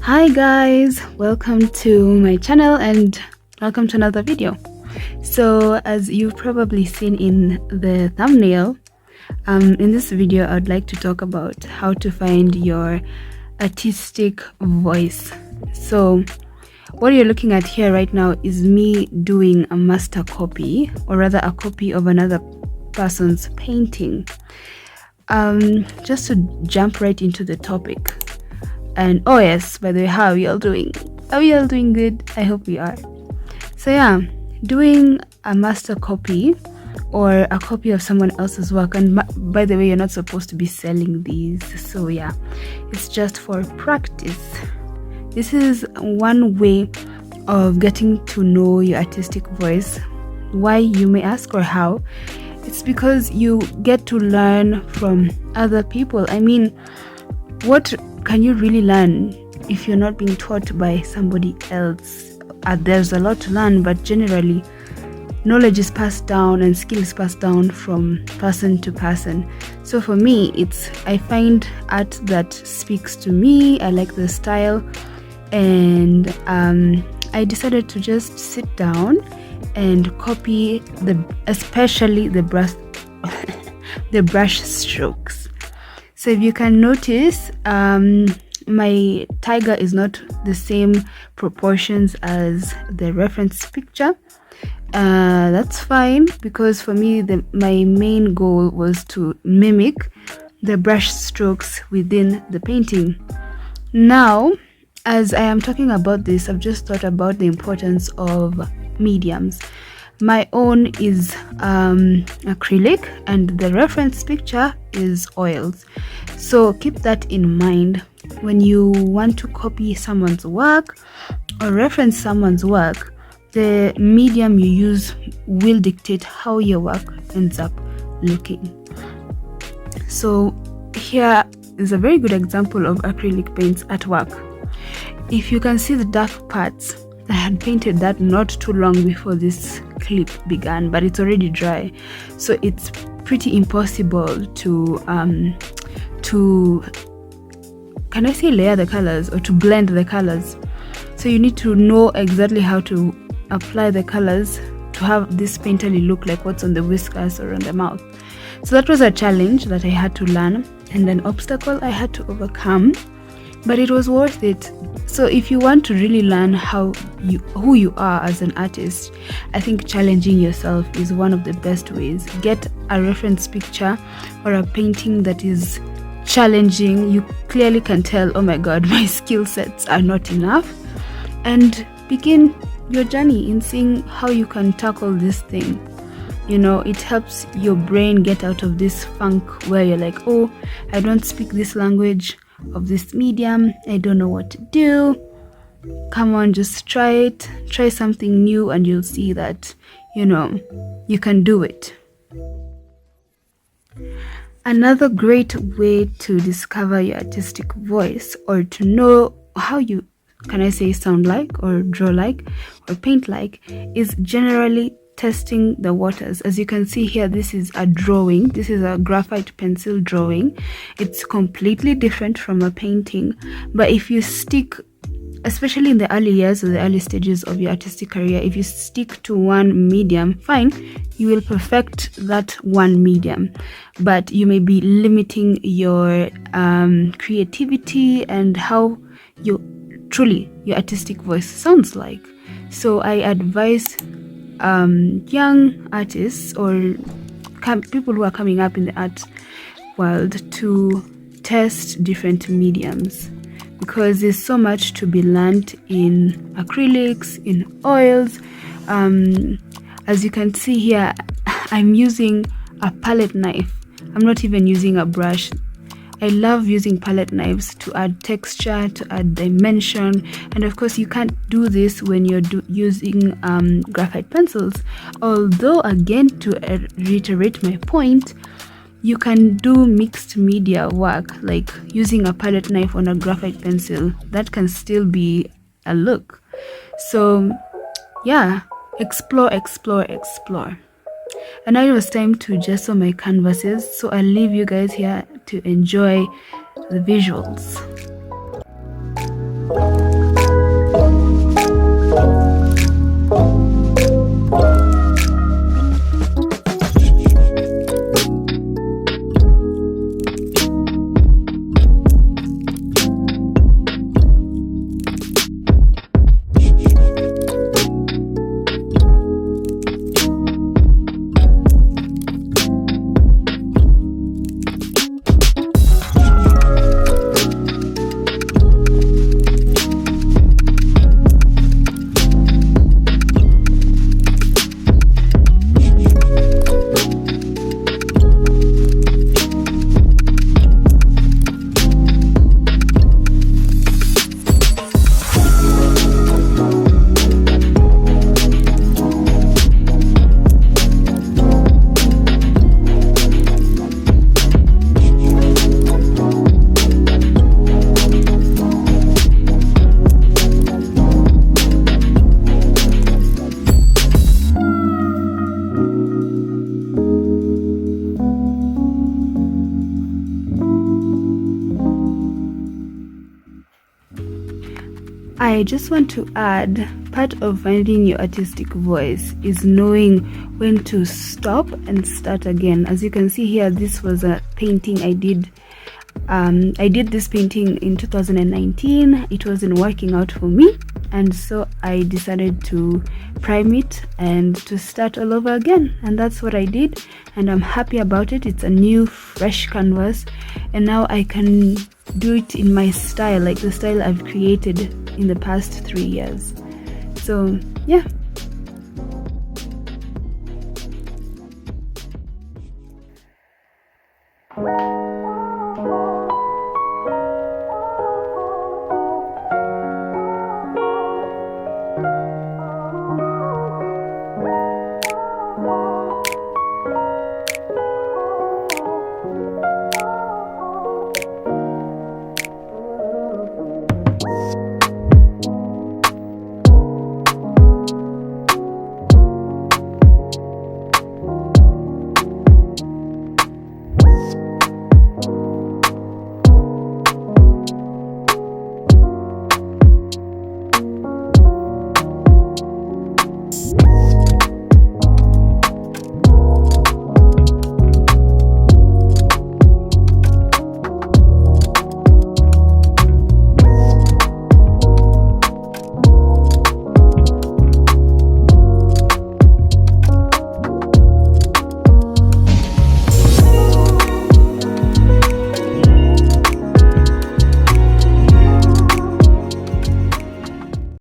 Hi guys, welcome to my channel and welcome to another video. So as you've probably seen in the thumbnail, in this video I'd like to talk about how to find your artistic voice. So what you're looking at here right now is me doing a master copy, or rather a copy of another person's painting. Just to jump right into the topic. And oh yes, by the way, how are we all doing? Are we all doing good? I hope we are. So yeah, doing a master copy or a copy of someone else's work, and by the way, you're not supposed to be selling these, so yeah, it's just for practice. This is one way of getting to know your artistic voice. Why, you may ask, or how? It's because you get to learn from other people. I mean, what can you really learn if you're not being taught by somebody else? There's a lot to learn, but generally knowledge is passed down and skill is passed down from person to person. So for me, I find art that speaks to me. I like the style, and I decided to just sit down and copy especially the brush strokes. So if you can notice, my tiger is not the same proportions as the reference picture. That's fine, because for me my main goal was to mimic the brush strokes within the painting. Now, as I am talking about this, I've just thought about the importance of mediums. My own is acrylic and the reference picture is oils. So keep that in mind when you want to copy someone's work or reference someone's work. The medium you use will dictate how your work ends up looking. So here is a very good example of acrylic paints at work. If you can see the dark parts, I had painted that not too long before this clip began, but it's already dry, so it's pretty impossible to can I say layer the colors, or to blend the colors. So you need to know exactly how to apply the colors to have this painterly look like what's on the whiskers or on the mouth. So that was a challenge that I had to learn and an obstacle I had to overcome, but it was worth it. So if you want to really learn who you are as an artist, I think challenging yourself is one of the best ways. Get a reference picture or a painting that is challenging. You clearly can tell, oh my god, my skill sets are not enough, and begin your journey in seeing how you can tackle this thing. You know, it helps your brain get out of this funk where you're like, oh, I don't speak this language of this medium, I don't know what to do. Come on, just try it. Try something new and you'll see that, you know, you can do it. Another great way to discover your artistic voice, or to know how you, can I say, sound like or draw like or paint like, is generally testing the waters. As you can see here, this is a drawing. This is a graphite pencil drawing. It's completely different from a painting, but if you stick, especially in the early years or the early stages of your artistic career, if you stick to one medium, fine, you will perfect that one medium, but you may be limiting your creativity and how your artistic voice sounds like. So I advise young artists or people who are coming up in the art world to test different mediums, because there's so much to be learned in acrylics, in oils. As you can see here, I'm using a palette knife. I'm not even using a brush. I love using palette knives to add texture, to add dimension, and of course you can't do this when you're using graphite pencils. Although, again, to reiterate my point, you can do mixed media work, like using a palette knife on a graphite pencil. That can still be a look. So yeah, explore. And now it was time to gesso my canvases, so I'll leave you guys here to enjoy the visuals. I just want to add, part of finding your artistic voice is knowing when to stop and start again. As you can see here, this was a painting I did. I did this painting in 2019. It wasn't working out for me, and so I decided to prime it and to start all over again, and that's what I did, and I'm happy about it. It's a new fresh canvas, and now I can do it in my style, like the style I've created in the past 3 years. So yeah.